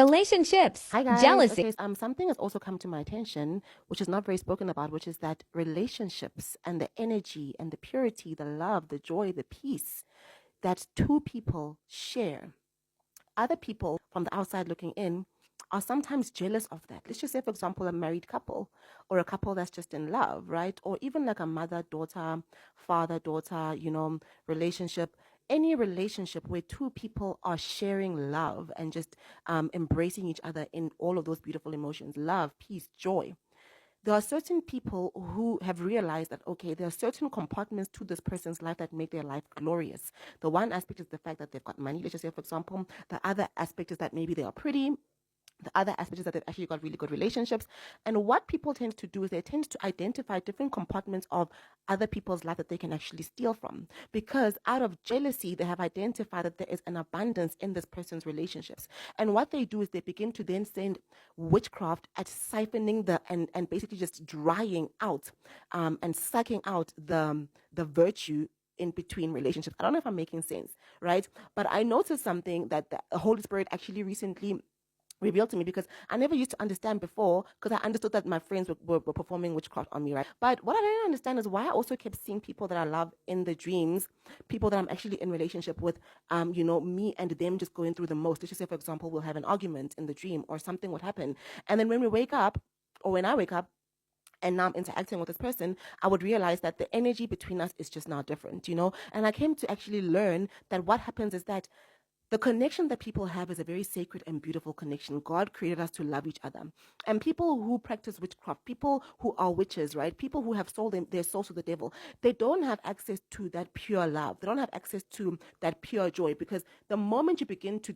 Relationships, Hi guys. jealousy. Okay, something has also come to my attention, which is not very spoken about, which is that relationships and the energy and the purity, the love, the joy, the peace that two people share. Other people from the outside looking in are sometimes jealous of that. Let's just say, for example, a married couple or a couple that's just in love, right? Or even like a mother, daughter, father, daughter, relationship. Any relationship where two people are sharing love and just embracing each other in all of those beautiful emotions, love, peace, joy. There are certain people who have realized that, okay, there are certain compartments to this person's life that make their life glorious. The one aspect is the fact that they've got money. Let's just say, for example, the other aspect is that maybe they are pretty. The other aspect is that they've actually got really good relationships. And what people tend to do is they tend to identify different compartments of other people's life that they can actually steal from. Because out of jealousy, they have identified that there is an abundance in this person's relationships. And what they do is they begin to then send witchcraft at siphoning and basically just drying out and sucking out the virtue in between relationships. I don't know if I'm making sense, right? But I noticed something that the Holy Spirit actually recently revealed to me, because I never used to understand before, because I understood that my friends were performing witchcraft on me, right? But what I didn't understand is why I also kept seeing people that I love in the dreams, people that I'm actually in relationship with, me and them just going through the most. Let's just say, for example, we'll have an argument in the dream or something would happen. And then when we wake up, or when I wake up, and now I'm interacting with this person, I would realize that the energy between us is just now different, And I came to actually learn that what happens is that the connection that people have is a very sacred and beautiful connection. God created us to love each other. And people who practice witchcraft, people who are witches, right? People who have sold their souls to the devil, they don't have access to that pure love. They don't have access to that pure joy, because the moment you begin to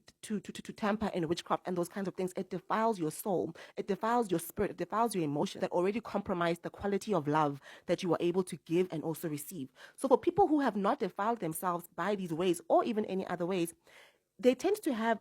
tamper in witchcraft and those kinds of things, it defiles your soul. It defiles your spirit. It defiles your emotion that already compromise the quality of love that you are able to give and also receive. So for people who have not defiled themselves by these ways or even any other ways, they tend to have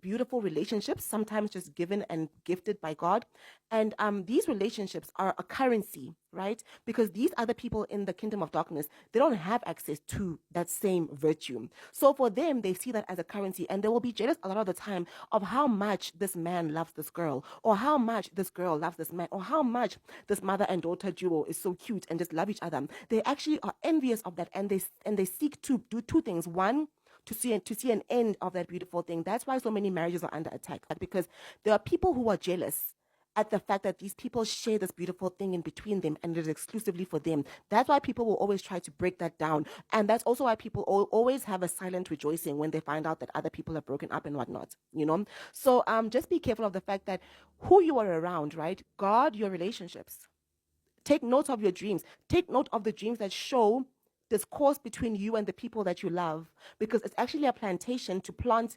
beautiful relationships, sometimes just given and gifted by God. And these relationships are a currency, right? Because these other people in the kingdom of darkness, they don't have access to that same virtue. So for them, they see that as a currency, and they will be jealous a lot of the time of how much this man loves this girl, or how much this girl loves this man, or how much this mother and daughter duo is so cute and just love each other. They actually are envious of that, and they seek to do two things. One, to see an end of that beautiful thing. That's why so many marriages are under attack, because there are people who are jealous at the fact that these people share this beautiful thing in between them and it is exclusively for them. That's why people will always try to break that down. And that's also why people always have a silent rejoicing when they find out that other people have broken up and whatnot. So just be careful of the fact that who you are around, right? Guard your relationships. Take note of your dreams. Take note of the dreams that show discourse between you and the people that you love, because it's actually a plantation to plant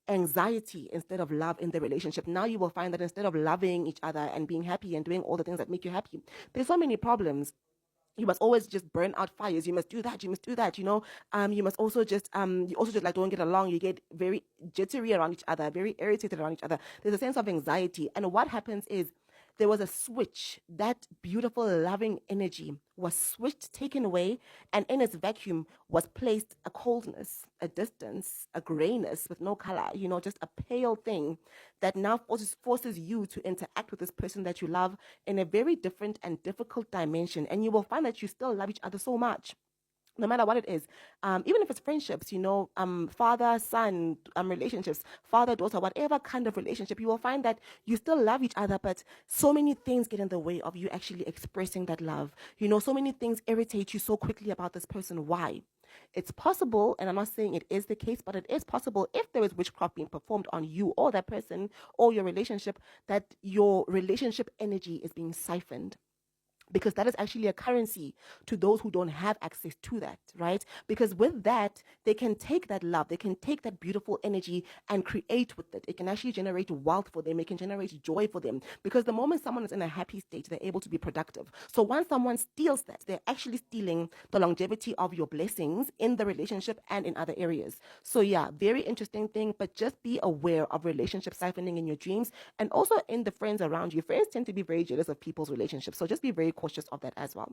anxiety instead of love in the relationship. Now you will find that instead of loving each other and being happy and doing all the things that make you happy, there's so many problems. You must always just burn out fires. You must do that. You must do that. You must also just you also just like don't get along. You get very jittery around each other, very irritated around each other. There's a sense of anxiety, and what happens is there was a switch. That beautiful, loving energy was switched, taken away, and in its vacuum was placed a coldness, a distance, a grayness with no color, just a pale thing that now forces you to interact with this person that you love in a very different and difficult dimension. And you will find that you still love each other so much, no matter what it is. Even if it's friendships, father son relationships, father daughter, whatever kind of relationship, you will find that you still love each other, but so many things get in the way of you actually expressing that love. So many things irritate you so quickly about this person. Why? It's possible, and I'm not saying it is the case, but it is possible, if there is witchcraft being performed on you or that person or your relationship, that your relationship energy is being siphoned, because that is actually a currency to those who don't have access to that, right? Because with that, they can take that love, they can take that beautiful energy and create with it. It can actually generate wealth for them, it can generate joy for them, because the moment someone is in a happy state, they're able to be productive. So once someone steals that, they're actually stealing the longevity of your blessings in the relationship and in other areas. So yeah, very interesting thing, but just be aware of relationship siphoning in your dreams, and also in the friends around you. Friends tend to be very jealous of people's relationships, so just be very cautious of that as well.